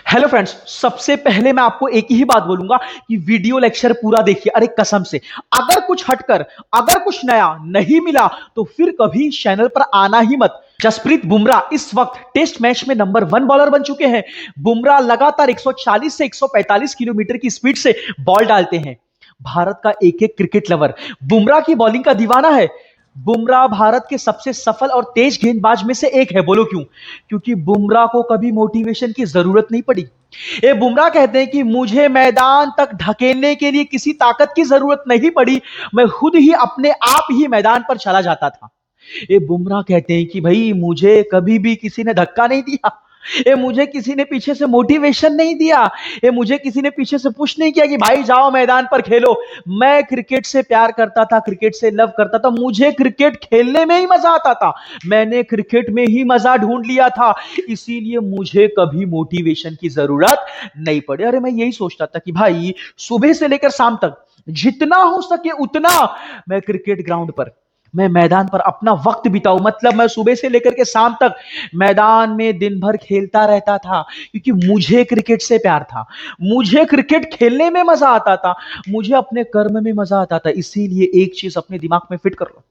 Hello friends, सबसे पहले मैं आपको एक ही बात बोलूंगा कि वीडियो लेक्चर पूरा देखिए। अरे कसम से, अगर कुछ हटकर, अगर कुछ नया नहीं मिला तो फिर कभी चैनल पर आना ही मत। जसप्रीत बुमराह इस वक्त टेस्ट मैच में नंबर 1 बॉलर बन चुके हैं। बुमराह लगातार 140 से 145 किलोमीटर की स्पीड से बॉल डालते हैं। भारत का एक एक क्रिकेट लवर बुमराह की बॉलिंग का दीवाना है। बुमराह भारत के सबसे सफल और तेज गेंदबाज में से एक है। बोलो क्यों? क्योंकि बुमराह को कभी मोटिवेशन की जरूरत नहीं पड़ी। ये बुमराह कहते हैं कि मुझे मैदान तक ढकेलने के लिए किसी ताकत की जरूरत नहीं पड़ी, मैं खुद ही अपने आप ही मैदान पर चला जाता था। ये बुमराह कहते हैं कि भाई मुझे कभी भी किसी ने धक्का नहीं दिया, ये मुझे किसी ने पीछे से मोटिवेशन नहीं दिया, ये मुझे किसी ने पीछे से पुश नहीं किया कि भाई जाओ मैदान पर खेलो। मैं क्रिकेट से प्यार करता था, क्रिकेट से लव करता था, मुझे क्रिकेट खेलने में ही मजा आता था। मैंने क्रिकेट में ही मजा ढूंढ लिया था, इसीलिए मुझे कभी मोटिवेशन की जरूरत नहीं पड़ी। अरे मैं यही सोचता था कि भाई सुबह से लेकर शाम तक जितना हो सके उतना मैं क्रिकेट ग्राउंड पर, मैं मैदान पर अपना वक्त बिताऊं। मतलब मैं सुबह से लेकर के शाम तक मैदान में दिन भर खेलता रहता था, क्योंकि मुझे क्रिकेट से प्यार था, मुझे क्रिकेट खेलने में मजा आता था, मुझे अपने कर्म में मजा आता था। इसीलिए एक चीज अपने दिमाग में फिट कर लो,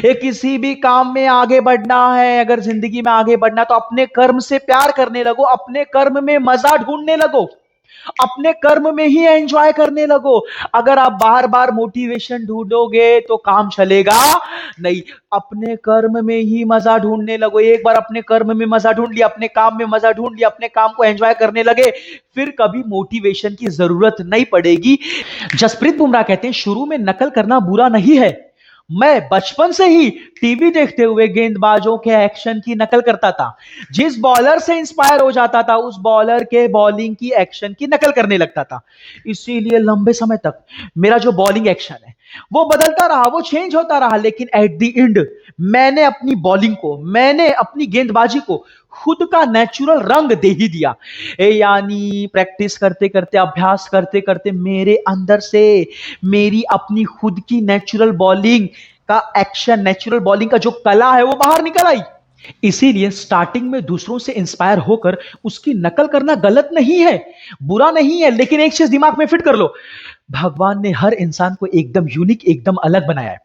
ये किसी भी काम में आगे बढ़ना है, अगर जिंदगी में आगे बढ़ना तो अपने कर्म से प्यार करने लगो, अपने कर्म में मजा ढूंढने लगो, अपने कर्म में ही एंजॉय करने लगो। अगर आप बार बार मोटिवेशन ढूंढोगे तो काम चलेगा नहीं। अपने कर्म में ही मजा ढूंढने लगो। एक बार अपने कर्म में मजा ढूंढ लिया, अपने काम में मजा ढूंढ लिया, अपने काम को एंजॉय करने लगे, फिर कभी मोटिवेशन की जरूरत नहीं पड़ेगी। जसप्रीत बुमराह कहते हैं शुरू में नकल करना बुरा नहीं है, मैं बचपन से ही टीवी देखते हुए गेंदबाजों के एक्शन की नकल करता था। जिस बॉलर से इंस्पायर हो जाता था उस बॉलर के बॉलिंग की एक्शन की नकल करने लगता था। इसीलिए लंबे समय तक मेरा जो बॉलिंग एक्शन है वो बदलता रहा, वो चेंज होता रहा, लेकिन एट द एंड मैंने अपनी बॉलिंग को, मैंने अपनी गेंदबाजी को खुद का नेचुरल रंग दे ही दिया। यानी प्रैक्टिस करते करते, अभ्यास करते करते मेरे अंदर से मेरी अपनी खुद की नेचुरल बॉलिंग का एक्शन, नेचुरल बॉलिंग का जो कला है वो बाहर निकल आई। इसीलिए स्टार्टिंग में दूसरों से इंस्पायर होकर उसकी नकल करना गलत नहीं है, बुरा नहीं है, लेकिन एक चीज दिमाग में फिट कर लो, भगवान ने हर इंसान को एकदम यूनिक, एकदम अलग बनाया है।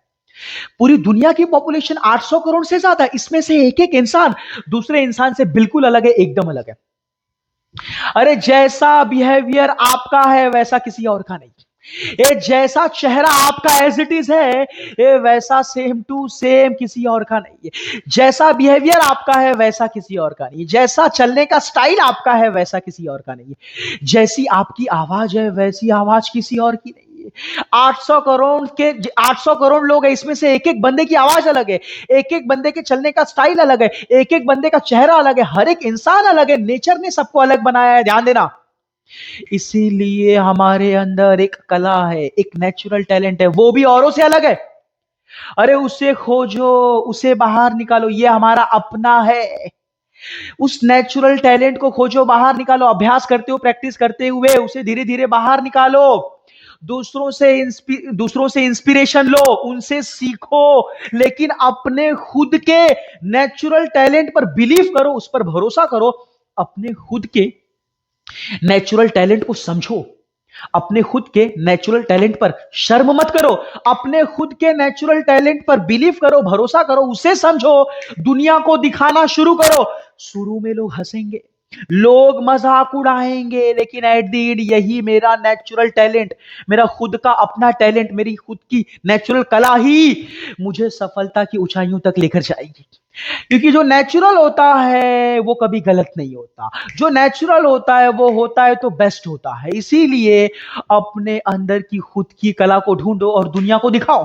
पूरी दुनिया की पॉपुलेशन 800 करोड़ से ज्यादा है, इसमें से एक एक इंसान दूसरे इंसान से बिल्कुल अलग है, एकदम अलग है। अरे जैसा बिहेवियर आपका है वैसा किसी और का नहीं, ये जैसा चेहरा आपका एज इट इज है, ये वैसा सेम टू सेम किसी और का नहीं है। जैसा बिहेवियर आपका है वैसा किसी और का नहीं है, जैसा चलने का स्टाइल आपका है वैसा किसी और का नहीं है, जैसी आपकी आवाज है वैसी आवाज किसी और की नहीं है। 800 करोड़ के 800 करोड़ लोग हैं, इसमें से एक एक बंदे की आवाज अलग है, एक एक बंदे के चलने का स्टाइल अलग है, एक एक बंदे का चेहरा अलग है, हर एक इंसान अलग है, नेचर ने सबको अलग बनाया है, ध्यान देना। इसीलिए हमारे अंदर एक कला है, एक नेचुरल टैलेंट है, वो भी औरों से अलग है। अरे उसे खोजो, उसे बाहर निकालो, ये हमारा अपना है। उस नेचुरल टैलेंट को खोजो, बाहर निकालो, अभ्यास करते हो, प्रैक्टिस करते हुए उसे धीरे धीरे बाहर निकालो। दूसरों से इंस्पिरेशन लो, उनसे सीखो, लेकिन अपने खुद के नेचुरल टैलेंट पर बिलीव करो, उस पर भरोसा करो। अपने खुद के नेचुरल टैलेंट को समझो, अपने खुद के नेचुरल टैलेंट पर शर्म मत करो, अपने खुद के नेचुरल टैलेंट पर बिलीव करो, भरोसा करो, उसे समझो, दुनिया को दिखाना शुरू करो। शुरू में लोग हंसेंगे, लोग मजाक उड़ाएंगे, लेकिन एट द एंड यही मेरा नेचुरल टैलेंट, मेरा खुद का अपना टैलेंट, मेरी खुद की नेचुरल कला ही मुझे सफलता की ऊंचाइयों तक लेकर जाएगी। क्योंकि जो नेचुरल होता है वो कभी गलत नहीं होता, जो नेचुरल होता है वो होता है तो बेस्ट होता है। इसीलिए अपने अंदर की खुद की कला को ढूंढो और दुनिया को दिखाओ।